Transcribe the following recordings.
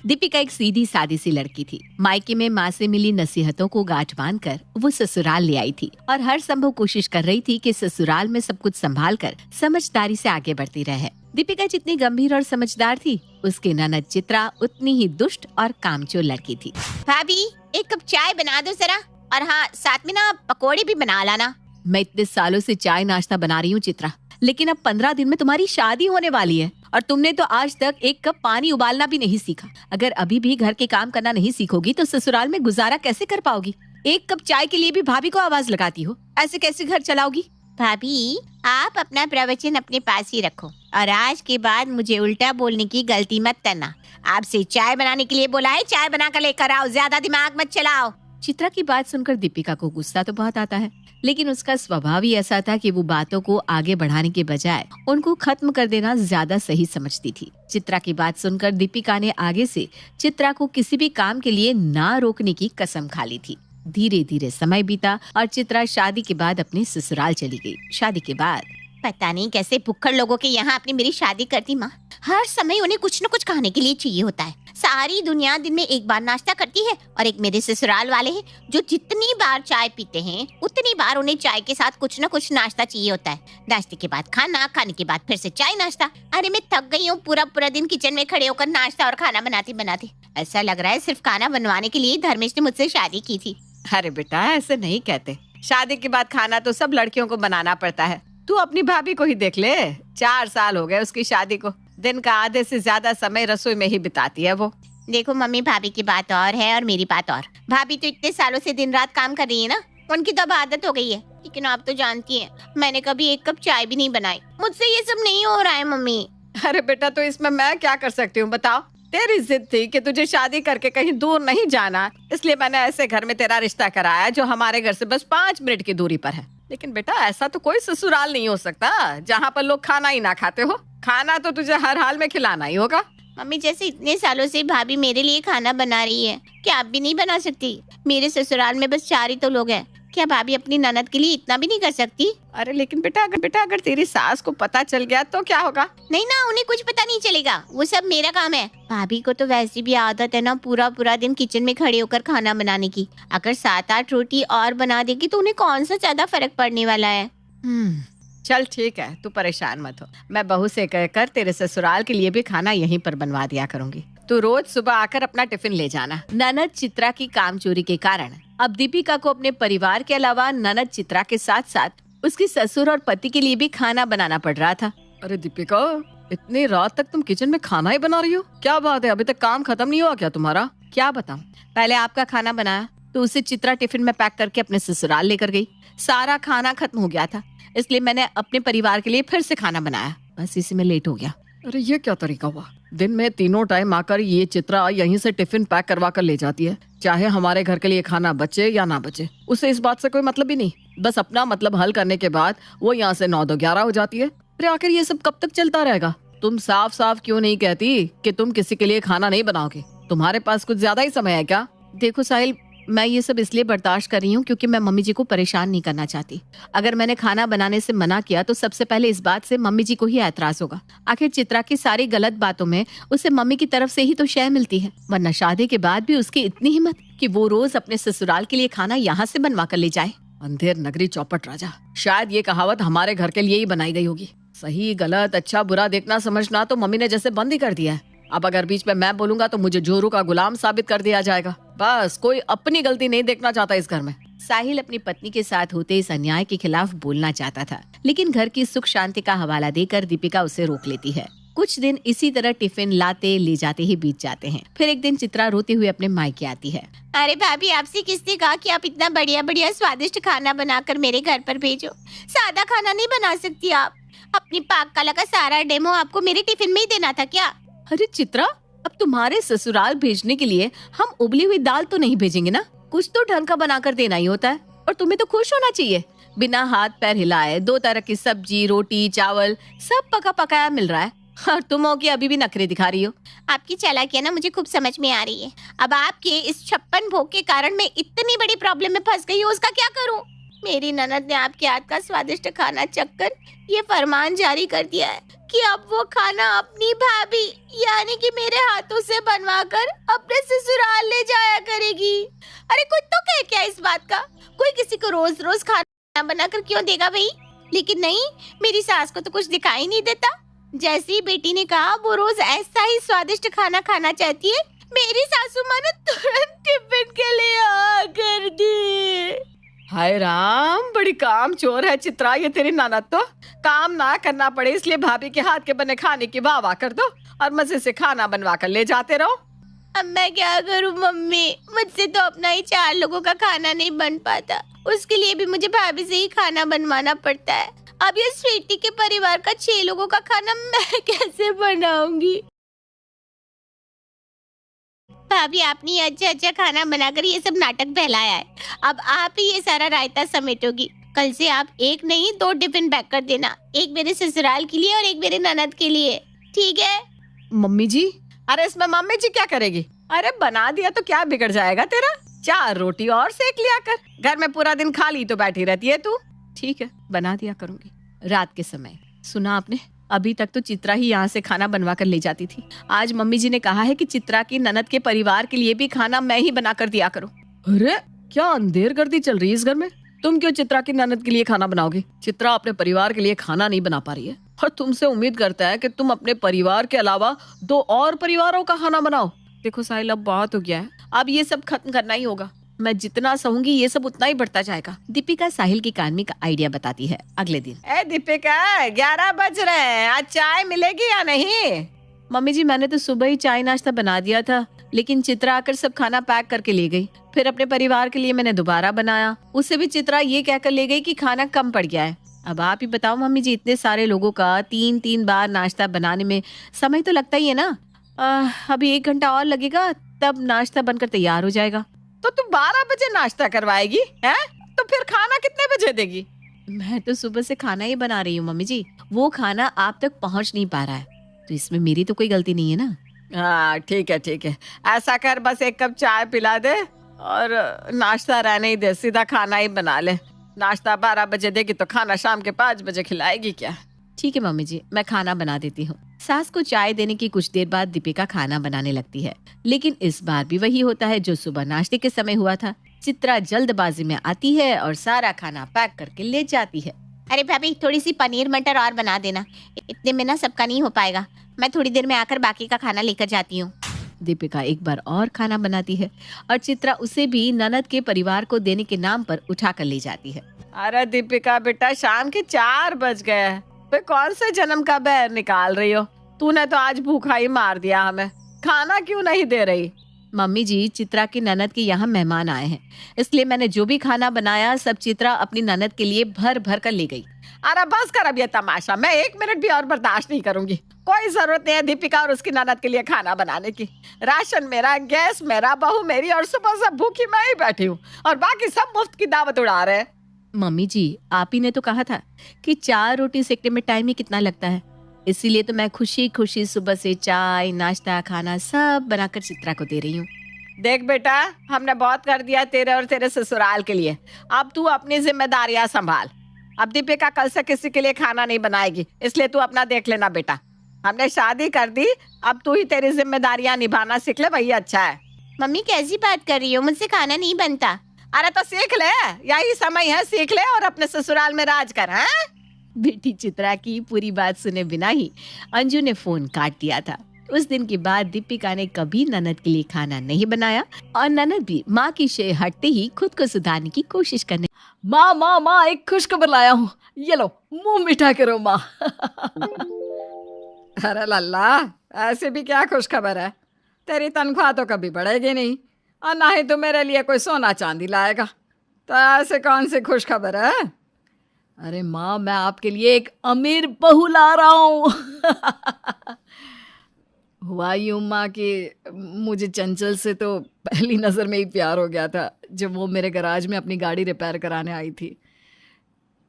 दीपिका एक सीधी सादी सी लड़की थी। मायके में माँ से मिली नसीहतों को गांठ बांधकर वो ससुराल ले आई थी और हर संभव कोशिश कर रही थी कि ससुराल में सब कुछ संभाल कर समझदारी से आगे बढ़ती रहे। दीपिका जितनी गंभीर और समझदार थी, उसकी ननद चित्रा उतनी ही दुष्ट और कामचोर लड़की थी। भाभी, एक कप चाय बना दो जरा, और हाँ, साथ में ना पकौड़े भी बना लाना। मैं इतने सालों से चाय नाश्ता बना रही हूँ चित्रा, लेकिन अब 15 दिन में तुम्हारी शादी होने वाली है और तुमने तो आज तक एक कप पानी उबालना भी नहीं सीखा। अगर अभी भी घर के काम करना नहीं सीखोगी तो ससुराल में गुजारा कैसे कर पाओगी? एक कप चाय के लिए भी भाभी को आवाज लगाती हो, ऐसे कैसे घर चलाओगी? भाभी, आप अपना प्रवचन अपने पास ही रखो और आज के बाद मुझे उल्टा बोलने की गलती मत करना। आपसे चाय बनाने के लिए बोला है, चाय बना कर लेकर आओ, ज्यादा दिमाग मत चलाओ। चित्रा की बात सुनकर दीपिका को गुस्सा तो बहुत आता है, लेकिन उसका स्वभाव ही ऐसा था कि वो बातों को आगे बढ़ाने के बजाय उनको खत्म कर देना ज्यादा सही समझती थी। चित्रा की बात सुनकर दीपिका ने आगे से चित्रा को किसी भी काम के लिए ना रोकने की कसम खा ली थी। धीरे धीरे समय बीता और चित्रा शादी के बाद अपने ससुराल चली गई। शादी के बाद पता नहीं कैसे भुक्खड़ लोगों के यहाँ अपनी मेरी शादी करती माँ। हर समय उन्हें कुछ न कुछ खाने के लिए चाहिए होता है। सारी दुनिया दिन में एक बार नाश्ता करती है और एक मेरे ससुराल वाले हैं जो जितनी बार चाय पीते हैं उतनी बार उन्हें चाय के साथ कुछ न कुछ नाश्ता चाहिए होता है। नाश्ते के बाद खाना, खाने के बाद फिर से चाय नाश्ता। अरे मैं थक गई हूँ पूरा पूरा दिन किचन में खड़े होकर नाश्ता और खाना बनाते बनाते। ऐसा लग रहा है सिर्फ खाना बनवाने के लिए धर्मेश ने मुझसे शादी की थी। अरे बेटा, ऐसे नहीं कहते। शादी के बाद खाना तो सब लड़कियों को बनाना पड़ता है। तू अपनी भाभी को ही देख ले, 4 साल हो गए उसकी शादी को। दिन का आधे से ज्यादा समय रसोई में ही बिताती है वो। देखो मम्मी, भाभी की बात और है और मेरी बात और। भाभी तो इतने सालों से दिन रात काम कर रही है ना, उनकी तो अब आदत हो गई है। लेकिन आप तो जानती हैं, मैंने कभी एक कप चाय भी नहीं बनाई। मुझसे ये सब नहीं हो रहा है मम्मी। अरे बेटा, तो इसमें मैं क्या कर सकती हूँ बताओ? तेरी जिद थी कि तुझे शादी करके कहीं दूर नहीं जाना, इसलिए मैंने ऐसे घर में तेरा रिश्ता कराया जो हमारे घर से बस 5 मिनट की दूरी पर है। लेकिन बेटा, ऐसा तो कोई ससुराल नहीं हो सकता जहाँ पर लोग खाना ही ना खाते हो। खाना तो तुझे हर हाल में खिलाना ही होगा। मम्मी, जैसे इतने सालों से भाभी मेरे लिए खाना बना रही है, क्या आप भी नहीं बना सकती? मेरे ससुराल में बस 4 ही तो लोग हैं, क्या भाभी अपनी ननद के लिए इतना भी नहीं कर सकती? अरे लेकिन बेटा, अगर तेरी सास को पता चल गया तो क्या होगा? नहीं ना, उन्हें कुछ पता नहीं चलेगा, वो सब मेरा काम है। भाभी को तो वैसे भी आदत है ना पूरा पूरा दिन किचन में खड़े होकर खाना बनाने की। अगर 7-8 रोटी और बना देगी तो उन्हें कौन सा ज्यादा फर्क पड़ने वाला है। चल ठीक है, तू परेशान मत हो। मैं बहू से कहकर तेरे ससुराल के लिए भी खाना यहीं पर बनवा दिया करूंगी। तू रोज सुबह आकर अपना टिफिन ले जाना। ननद चित्रा की कामचोरी के कारण अब दीपिका को अपने परिवार के अलावा ननद चित्रा के साथ साथ उसकी ससुर और पति के लिए भी खाना बनाना पड़ रहा था। अरे दीपिका, इतनी रात तक तुम किचन में खाना ही बना रही हो? क्या बात है, अभी तक काम खत्म नहीं हुआ क्या तुम्हारा? क्या बताऊं, पहले आपका खाना बनाया तो उसे चित्रा टिफिन में पैक करके अपने ससुराल लेकर गई। सारा खाना खत्म हो गया था, इसलिए मैंने अपने परिवार के लिए फिर से खाना बनाया। बस इसी में लेट हो गया। अरे ये क्या तरीका हुआ? दिन में 3 टाइम आकर ये चित्रा यहीं से टिफिन पैक करवा कर ले जाती है। चाहे हमारे घर के लिए खाना बचे या ना बचे, उसे इस बात से कोई मतलब ही नहीं। बस अपना मतलब हल करने के बाद वो यहाँ से 9-11 हो जाती है। अरे आखिर ये सब कब तक चलता रहेगा? तुम साफ साफ क्यों नहीं कहती कि तुम किसी के लिए खाना नहीं बनाओगे? तुम्हारे पास कुछ ज्यादा ही समय है क्या? देखो साहिल, मैं ये सब इसलिए बर्दाश्त कर रही हूँ क्योंकि मैं मम्मी जी को परेशान नहीं करना चाहती। अगर मैंने खाना बनाने से मना किया तो सबसे पहले इस बात से मम्मी जी को ही ऐतराज होगा। आखिर चित्रा की सारी गलत बातों में उसे मम्मी की तरफ से ही तो शय मिलती है, वरना शादी के बाद भी उसकी इतनी हिम्मत कि वो रोज अपने ससुराल के लिए खाना यहाँ से बनवा कर ले जाए। अंधेर नगरी चौपट राजा, शायद ये कहावत हमारे घर के लिए ही बनाई गई होगी। सही गलत, अच्छा बुरा देखना समझना तो मम्मी ने जैसे बंद ही कर दिया है। अब अगर बीच में मैं बोलूंगा तो मुझे जोरू का गुलाम साबित कर दिया जाएगा। बस कोई अपनी गलती नहीं देखना चाहता इस घर में। साहिल अपनी पत्नी के साथ होते इस अन्याय के खिलाफ बोलना चाहता था, लेकिन घर की सुख शांति का हवाला देकर दीपिका उसे रोक लेती है। कुछ दिन इसी तरह टिफिन लाते ले जाते ही बीत जाते हैं। फिर एक दिन चित्रा रोती हुई अपने मायके आती है। अरे भाभी, आपसे किसने कहा कि आप इतना बढ़िया बढ़िया स्वादिष्ट खाना बनाकर मेरे घर पर भेजो? सादा खाना नहीं बना सकती आप? अपनी पाक कला का सारा डेमो आपको मेरे टिफिन में ही देना था क्या? अरे चित्रा, अब तुम्हारे ससुराल भेजने के लिए हम उबली हुई दाल तो नहीं भेजेंगे ना? कुछ तो ढंग का बनाकर देना ही होता है और तुम्हें तो खुश होना चाहिए। बिना हाथ पैर हिलाए 2 तरह की सब्जी, रोटी, चावल सब पका पकाया मिल रहा है और तुम हो कि अभी भी नखरे दिखा रही हो। आपकी चालाकियां ना मुझे खूब समझ में आ रही है। अब आपके इस 56 भोग के कारण मैं इतनी बड़ी प्रॉब्लम में फंस गई हूँ, उसका क्या करूँ? मेरी ननद ने आपके हाथ का स्वादिष्ट खाना चखकर ये फरमान जारी कर दिया है कि अब वो खाना अपनी भाभी यानी कि मेरे हाथों से बनवाकर अपने ससुराल ले जाया करेगी। अरे कुछ तो कह क्या इस बात का, कोई किसी को रोज रोज खाना बनाकर क्यों देगा भाई। लेकिन नहीं, मेरी सास को तो कुछ दिखाई नहीं देता। जैसे ही बेटी ने कहा वो रोज ऐसा ही स्वादिष्ट खाना खाना चाहती है, मेरी सासू माँ ने तुरंत टिफिन के लिए हाँ कर दी। हाय राम, बड़ी काम चोर है चित्रा ये तेरी ननद तो। काम ना करना पड़े इसलिए भाभी के हाथ के बने खाने की वाह कर दो और मजे से खाना बनवा कर ले जाते रहो। अब मैं क्या करूं मम्मी, मुझसे तो अपना ही 4 लोगों का खाना नहीं बन पाता, उसके लिए भी मुझे भाभी से ही खाना बनवाना पड़ता है। अब ये स्वीटी के परिवार का 6 लोगों का खाना मैं कैसे बनाऊंगी। भाभी आपने अच्छा अच्छा खाना बनाकर ये सब नाटक फैलाया है, अब आप ही ये सारा रायता समेटोगी। कल से आप एक नहीं 2 टिफिन पैक कर देना, एक मेरे ससुराल के लिए और एक मेरे ननद के लिए, ठीक है? मम्मी जी, अरे इसमें मम्मी जी क्या करेगी? अरे बना दिया तो क्या बिगड़ जाएगा तेरा, 4 रोटी और सेक लिया कर, घर में पूरा दिन खाली तो बैठी रहती है तू। ठीक है, बना दिया करूंगी। रात के समय सुना आपने, अभी तक तो चित्रा ही यहाँ से खाना बनवा कर ले जाती थी। आज मम्मी जी ने कहा है कि चित्रा की ननद के परिवार के लिए भी खाना मैं ही बना कर दिया करूँ। अरे क्या अंधेर गर्दी चल रही है इस घर में? तुम क्यों चित्रा की ननद के लिए खाना बनाओगी? चित्रा अपने परिवार के लिए खाना नहीं बना पा रही है और तुमसे उम्मीद करता है कि तुम अपने परिवार के अलावा 2 और परिवारों का खाना बनाओ। देखो साहिल, अब बहुत हो गया है, अब ये सब खत्म करना ही होगा। मैं जितना सहूंगी ये सब उतना ही बढ़ता जाएगा। दीपिका साहिल की कहानी का आइडिया बताती है। अगले दिन, ए दीपिका 11 बज रहे हैं, आज चाय मिलेगी या नहीं? मम्मी जी मैंने तो सुबह ही चाय नाश्ता बना दिया था, लेकिन चित्रा आकर सब खाना पैक करके ले गई। फिर अपने परिवार के लिए मैंने दोबारा बनाया, उससे भी चित्रा ये कहकर ले गई कि खाना कम पड़ गया है। अब आप ही बताओ मम्मी जी, इतने सारे लोगों का 3-3 बार नाश्ता बनाने में समय तो लगता ही है ना। अभी 1 घंटा और लगेगा तब नाश्ता बनकर तैयार हो जाएगा। तो तू 12 बजे नाश्ता करवाएगी है? तो फिर खाना कितने बजे देगी? मैं तो सुबह से खाना ही बना रही हूँ मम्मी जी, वो खाना आप तक पहुँच नहीं पा रहा है, तो इसमें मेरी तो कोई गलती नहीं है ना। हाँ ठीक है ठीक है, ऐसा कर बस 1 कप चाय पिला दे और नाश्ता रहने ही दे, सीधा खाना ही बना ले। नाश्ता 12 बजे देगी तो खाना शाम के 5 बजे खिलाएगी क्या? ठीक है मम्मी जी, मैं खाना बना देती हूँ। सास को चाय देने की कुछ देर बाद दीपिका खाना बनाने लगती है, लेकिन इस बार भी वही होता है जो सुबह नाश्ते के समय हुआ था। चित्रा जल्दबाजी में आती है और सारा खाना पैक करके ले जाती है। अरे भाभी थोड़ी सी पनीर मटर और बना देना, इतने में ना सबका नहीं हो पाएगा, मैं थोड़ी देर में आकर बाकी का खाना लेकर जाती हूँ। दीपिका एक बार और खाना बनाती है और चित्रा उसे भी ननद के परिवार को देने के नाम पर उठा कर ले जाती है। अरे दीपिका बेटा, शाम के 4 बज गए, तो कौन से जन्म का बैर निकाल रही हो? तूने तो आज भूखा ही मार दिया हमें, खाना क्यों नहीं दे रही? मम्मी जी, चित्रा की ननद के यहाँ मेहमान आए हैं, इसलिए मैंने जो भी खाना बनाया सब चित्रा अपनी ननद के लिए भर भर कर ले गई। अरे बस कर अब ये तमाशा, मैं 1 मिनट भी और बर्दाश्त नहीं करूंगी। कोई जरूरत नहीं है दीपिका और उसकी ननद के लिए खाना बनाने की। राशन मेरा, गैस मेरा, बहू मेरी और सुबह से भूखी मैं ही बैठी हूँ और बाकी सब मुफ्त की दावत उड़ा रहे हैं। मम्मी जी, आप ही ने तो कहा था कि 4 रोटी सेकने में टाइम ही कितना लगता है, इसीलिए तो मैं खुशी खुशी सुबह से चाय नाश्ता खाना सब बनाकर चित्रा को दे रही हूँ। देख बेटा, हमने बहुत कर दिया तेरे और तेरे ससुराल के लिए, अब तू अपनी जिम्मेदारियां संभाल। अब दीपिका कल से किसी के लिए खाना नहीं बनाएगी, इसलिए तू अपना देख लेना बेटा। हमने शादी कर दी, अब तू ही तेरी जिम्मेदारियां निभाना सीख ले, वही अच्छा है। मम्मी कैसी बात कर रही हो, मुझसे खाना नहीं बनता। अरे तो सीख ले, यही समय है, सीख ले और अपने ससुराल में राज कर। हाँ? बेटी चित्रा की पूरी बात सुने बिना ही अंजू ने फोन काट दिया था। उस दिन के बाद दीपिका ने कभी ननद के लिए खाना नहीं बनाया और ननद भी माँ की शय हटते ही खुद को सुधारने की कोशिश करने। माँ माँ माँ, एक खुशखबर लाया हूँ, ये लो मुंह मीठा करो माँ। अरे लल्ला, ऐसे भी क्या खुशखबर है? तेरी तनख्वाह तो कभी बढ़ेगी नहीं और ना ही तो मेरे लिए कोई सोना चांदी लाएगा, तो ऐसे कौन सी खुशखबर है? अरे माँ, मैं आपके लिए एक अमीर बहू ला रहा हूँ। हुआ यूं माँ कि मुझे चंचल से तो पहली नज़र में ही प्यार हो गया था जब वो मेरे गैराज में अपनी गाड़ी रिपेयर कराने आई थी।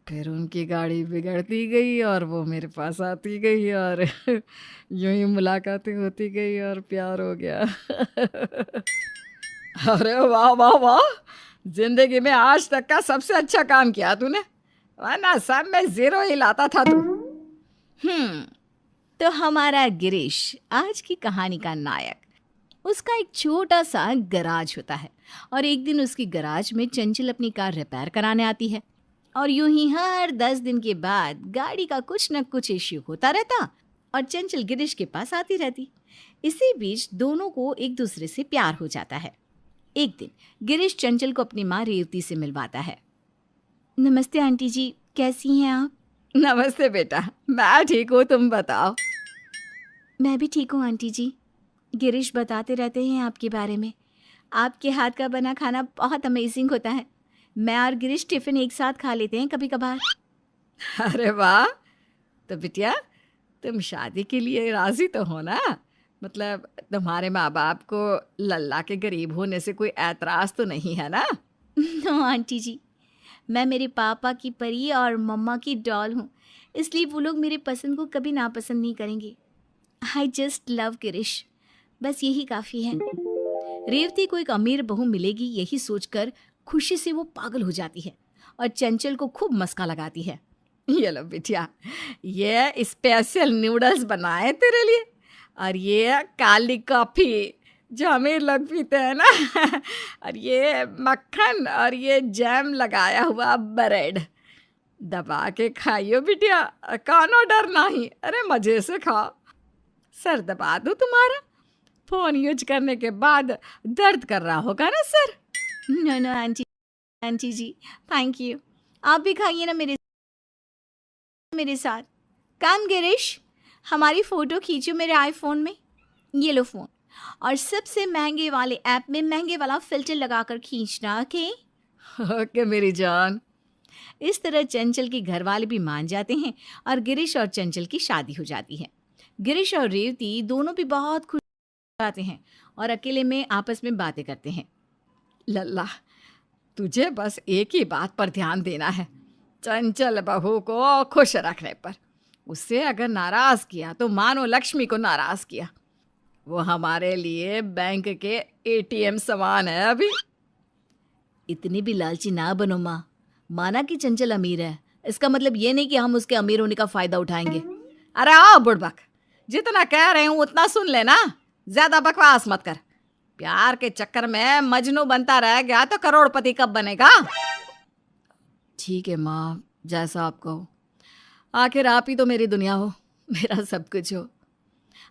फिर उनकी गाड़ी बिगड़ती गई और वो मेरे पास आती गई और यूं ही मुलाकातें होती गई और प्यार हो गया। अरे वाह वाह वाह, जिंदगी में आज तक का सबसे अच्छा काम किया तूने, वरना सब में 0 ही लाता था तू। तो हमारा गिरीश आज की कहानी का नायक, उसका एक छोटा सा गराज होता है और एक दिन उसकी गराज में चंचल अपनी कार रिपेयर कराने आती है और यूं ही हर 10 दिन के बाद गाड़ी का कुछ न कुछ इश्यू होता रहता और चंचल गिरीश के पास आती रहती। इसी बीच दोनों को एक दूसरे से प्यार हो जाता है। एक दिन गिरीश चंचल को अपनी माँ रेवती से मिलवाता है। नमस्ते आंटी जी, कैसी हैं आप? नमस्ते बेटा, मैं ठीक हूँ, तुम बताओ। मैं भी ठीक हूँ आंटी जी। गिरीश बताते रहते हैं आपके बारे में। आपके हाथ का बना खाना बहुत अमेजिंग होता है। मैं और गिरीश टिफ़िन एक साथ खा लेते हैं कभी कभार। अरे वाह, तो बिटिया तुम शादी के लिए राजी तो हो ना? मतलब तुम्हारे माँ बाप को लल्ला के गरीब होने से कोई ऐतराज़ तो नहीं है ना? नो आंटी जी, मैं मेरे पापा की परी और मम्मा की डॉल हूँ, इसलिए वो लोग मेरे पसंद को कभी नापसंद नहीं करेंगे। आई जस्ट लव गिरीश, बस यही काफ़ी है। रेवती को एक अमीर बहू मिलेगी यही सोचकर खुशी से वो पागल हो जाती है और चंचल को खूब मस्का लगाती है। ये लो बिटिया, ये स्पेशल नूडल्स बनाए तेरे लिए, और ये काली कॉफ़ी जो अमीर लोग पीते हैं ना और ये मक्खन और ये जैम लगाया हुआ ब्रेड। दबा के खाइयो बिटिया, कानो डर नहीं, अरे मज़े से खाओ। सर दबा दो तुम्हारा, फ़ोन यूज करने के बाद दर्द कर रहा होगा ना sir? No no aunty ji, thank you. आप भी खाइए ना मेरे साथ। काम गिरीश, हमारी फ़ोटो खींचो मेरे आईफोन में। ये लो फ़ोन, और सबसे महंगे वाले ऐप में महंगे वाला फ़िल्टर लगाकर खींचना, ओके? ओके मेरी जान। इस तरह चंचल के घर वाले भी मान जाते हैं और गिरीश और चंचल की शादी हो जाती है। गिरीश और रेवती दोनों भी बहुत खुश जाते हैं और अकेले में आपस में बातें करते हैं। लल्ला, तुझे बस एक ही बात पर ध्यान देना है, चंचल बहू को खुश रखने पर। उससे अगर नाराज़ किया तो मानो लक्ष्मी को नाराज़ किया। वो हमारे लिए बैंक के ATM समान है अभी। इतनी भी लालची ना बनो माँ। माना कि चंचल अमीर है, इसका मतलब ये नहीं कि हम उसके अमीर होने का फ़ायदा उठाएंगे। अरे आओ बुड़बक, जितना कह रहे हूँ उतना सुन लेना, ज़्यादा बकवास मत कर। प्यार के चक्कर में मजनू बनता रह गया तो करोड़पति कब बनेगा? ठीक है माँ, जैसा आप कहो। आखिर आप ही तो मेरी दुनिया हो, मेरा सब कुछ हो।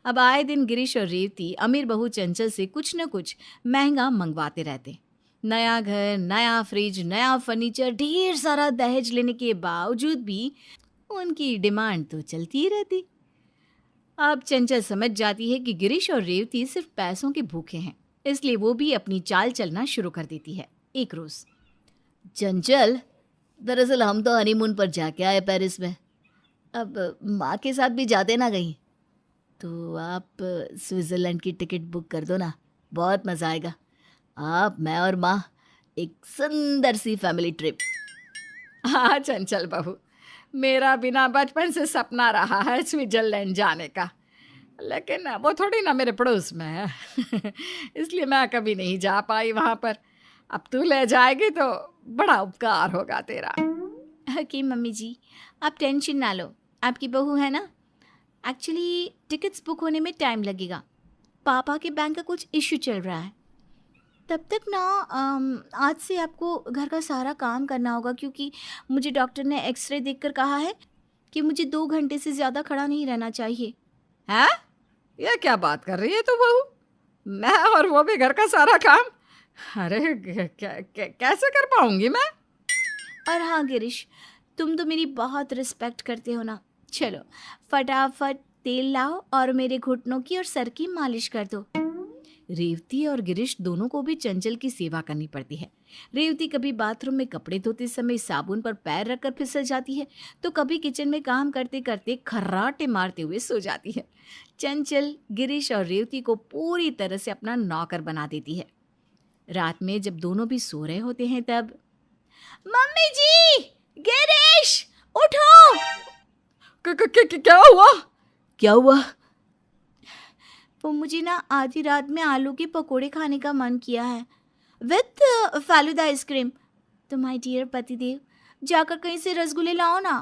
अब आए दिन गिरीश और रेवती अमीर बहू चंचल से कुछ न कुछ महंगा मंगवाते रहते। नया घर, नया फ्रिज, नया फर्नीचर, ढेर सारा दहेज लेने के बावजूद भी उनकी डिमांड तो चलती ही रहती। अब चंचल समझ जाती है कि गिरीश और रेवती सिर्फ पैसों के भूखे हैं, इसलिए वो भी अपनी चाल चलना शुरू कर देती है। एक रोज़, चंचल, दरअसल हम तो हनीमून पर जाके आए पेरिस में। अब माँ के साथ भी जाते ना कहीं, तो आप स्विट्ज़रलैंड की टिकट बुक कर दो ना, बहुत मज़ा आएगा। आप, मैं और माँ, एक सुंदर सी फैमिली ट्रिप। हाँ चंचल बहू, मेरा बिना बचपन से सपना रहा है स्विट्जरलैंड जाने का, लेकिन वो थोड़ी ना मेरे पड़ोस में है इसलिए मैं कभी नहीं जा पाई वहाँ पर। अब तू ले जाएगी तो बड़ा उपकार होगा तेरा। ओके मम्मी जी, आप टेंशन ना लो, आपकी बहू है ना। एक्चुअली टिकट्स बुक होने में टाइम लगेगा, पापा के बैंक का कुछ इश्यू चल रहा है। तब तक ना आज से आपको घर का सारा काम करना होगा, क्योंकि मुझे डॉक्टर ने एक्सरे देखकर कहा है कि मुझे 2 घंटे से ज़्यादा खड़ा नहीं रहना चाहिए। है? ये क्या बात कर रही है तू बहू? मैं और वो भी घर का सारा काम? अरे कैसे कर पाऊंगी मैं? और हाँ गिरीश, तुम तो मेरी बहुत रिस्पेक्ट करते हो ना। चलो फटाफट तेल लाओ और मेरे घुटनों की और सर की मालिश कर दो। रेवती और गिरीश दोनों को भी चंचल की सेवा करनी पड़ती है। रेवती कभी बाथरूम में कपड़े धोते समय साबुन पर पैर रखकर फिसल जाती है, तो कभी किचन में काम करते करते खर्राटे मारते हुए सो जाती है। चंचल गिरीश और रेवती को पूरी तरह से अपना नौकर बना देती है। रात में जब दोनों भी सो रहे होते हैं तब, मम्मी जी, गिरीश उठो। क्या हुआ? क्या हुआ? वो मुझे ना आधी रात में आलू के पकोड़े खाने का मन किया है। With falooda ice cream. तो माय डियर पतिदेव, जाकर कहीं से रसगुल्ले लाओ ना।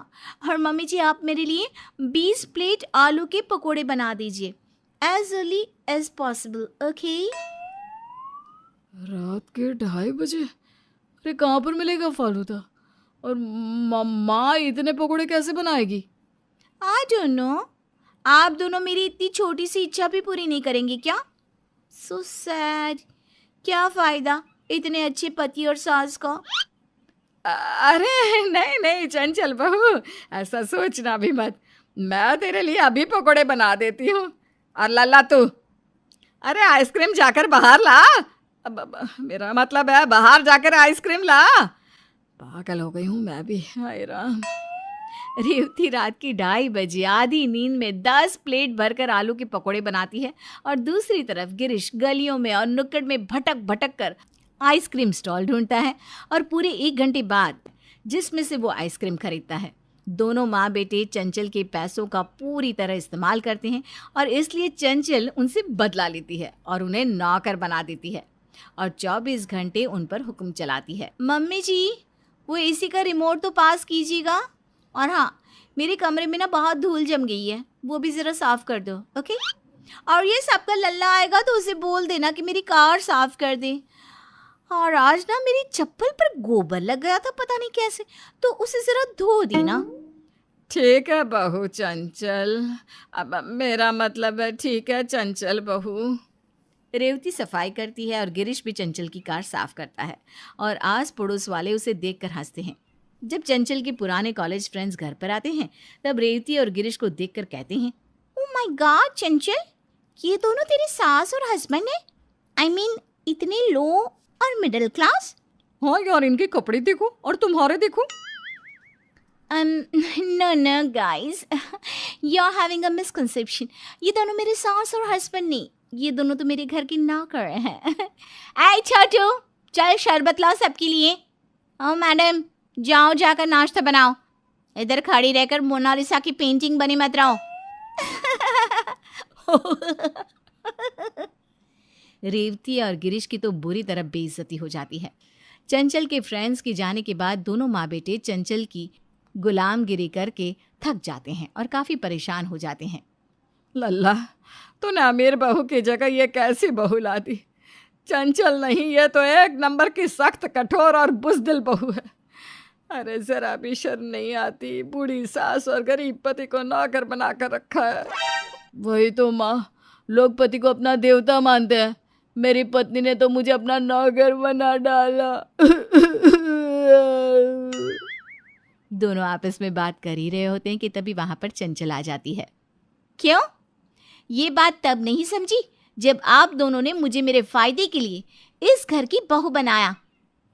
और मम्मी जी, आप मेरे लिए 20 प्लेट आलू के पकोड़े बना दीजिए as early as possible, okay? रात के 2:30 बजे? अरे कहाँ पर मिलेगा फालूदा? और माँ इतने पकोड़े कैसे बनाएगी? I don't know. आप दोनों मेरी इतनी छोटी सी इच्छा भी पूरी नहीं करेंगे क्या? So sad. क्या फायदा इतने अच्छे पति और सास का? अरे नहीं नहीं चंचल बहू, ऐसा सोचना भी मत। मैं तेरे लिए अभी पकोड़े बना देती हूँ। और लल्ला तू, अरे आइसक्रीम जाकर बाहर ला। मेरा मतलब है बाहर जाकर आइसक्रीम ला। पागल हो गई हूँ मैं भी, हाय राम। रेवती रात की 2:30 बजे आधी नींद में 10 प्लेट भरकर आलू के पकोड़े बनाती है और दूसरी तरफ गिरीश गलियों में और नुक्कड़ में भटक भटक कर आइसक्रीम स्टॉल ढूंढता है और पूरे 1 घंटे बाद जिसमें से वो आइसक्रीम खरीदता है। दोनों माँ बेटे चंचल के पैसों का पूरी तरह इस्तेमाल करते हैं और इसलिए चंचल उनसे बदला लेती है और उन्हें नौकर बना देती है और 24 घंटे उन पर हुक्म चलाती है। मम्मी जी, वो एसी का रिमोट तो पास कीजिएगा। और हाँ, मेरे कमरे में ना बहुत धूल जम गई है, वो भी ज़रा साफ़ कर दो, ओके? और ये सबका लल्ला आएगा तो उसे बोल देना कि मेरी कार साफ़ कर दे। और आज ना मेरी चप्पल पर गोबर लग गया था, पता नहीं कैसे, तो उसे ज़रा धो देना। ठीक है बहू चंचल, अब मेरा मतलब है ठीक है चंचल बहू। रेवती सफाई करती है और गिरीश भी चंचल की कार साफ करता है और आस पड़ोस वाले उसे देखकर हंसते हैं। जब चंचल के पुराने कॉलेज फ्रेंड्स घर पर आते हैं तब रेवती और गिरीश को देखकर कहते हैं, ओह माय गॉड चंचल, ये दोनों तेरे सास और हस्बैंड हैं? आई मीन इतने लो और मिडिल क्लास। हाँ यार, इनके कपड़े देखो और तुम्हारे देखो। No guys, you're having a misconception. ये दोनों मेरे सास और हस्बैंड नहीं, ये दोनों तो मेरे घर के नौकर हैं। ऐ छोटू, चल शरबत लाओ सबके लिए। ओ मैडम, जाओ जाकर नाश्ता बनाओ, इधर खड़ी रहकर मोनालिसा की पेंटिंग बनी मत रहो। रेवती और गिरीश की तो बुरी तरह बेइज्जती हो जाती है। चंचल के फ्रेंड्स के जाने के बाद दोनों माँ बेटे चंचल की गुलामगिरी करके थक जाते हैं और काफ़ी परेशान हो जाते हैं। लल्ला, तूने अमीर बहू की जगह ये कैसी बहू ला दी? चंचल नहीं, ये तो 1 नंबर की सख्त कठोर और बुज़दिल बहू है। अरे जरा भी शर्म नहीं आती, बूढ़ी सास और गरीब पति को नौकर बना कर रखा है। वही तो माँ, लोग पति को अपना देवता मानते हैं, मेरी पत्नी ने तो मुझे अपना नौकर बना डाला। दोनों आपस में बात कर ही रहे होते हैं कि तभी वहां पर चंचल आ जाती है। क्यों? ये बात तब नहीं समझी जब आप दोनों ने मुझे मेरे फायदे के लिए इस घर की बहू बनाया।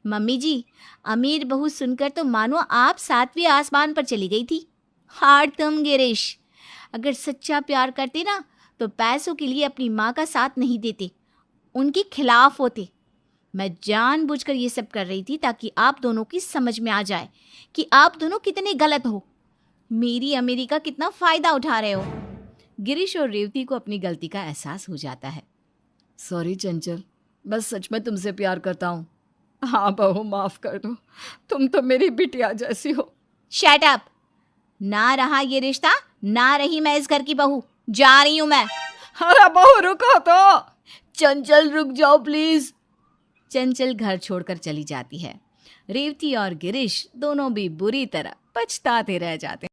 मम्मी जी, अमीर बहू सुनकर तो मानो आप 7वें आसमान पर चली गई थी। हार तुम गिरीश, अगर सच्चा प्यार करते ना तो पैसों के लिए अपनी माँ का साथ नहीं देते, उनके खिलाफ होते। मैं जानबूझकर ये सब कर रही थी ताकि आप दोनों की समझ में आ जाए कि आप दोनों कितने गलत हो, मेरी अमीरी का कितना फ़ायदा उठा रहे हो। गिरीश और रेवती को अपनी गलती का एहसास हो जाता है। सॉरी चंचल, बस सच में तुमसे प्यार करता हूँ। हाँ बहू, माफ़ कर दो, तुम तो मेरी बिटिया जैसी हो। Shut up! ना रहा ये रिश्ता, ना रही मैं इस घर की बहू, जा रही हूँ मैं। अरे बहू रुको तो। चंचल रुक जाओ प्लीज। चंचल घर छोड़कर चली जाती है। रेवती और गिरीश दोनों भी बुरी तरह पछताते रह जाते हैं।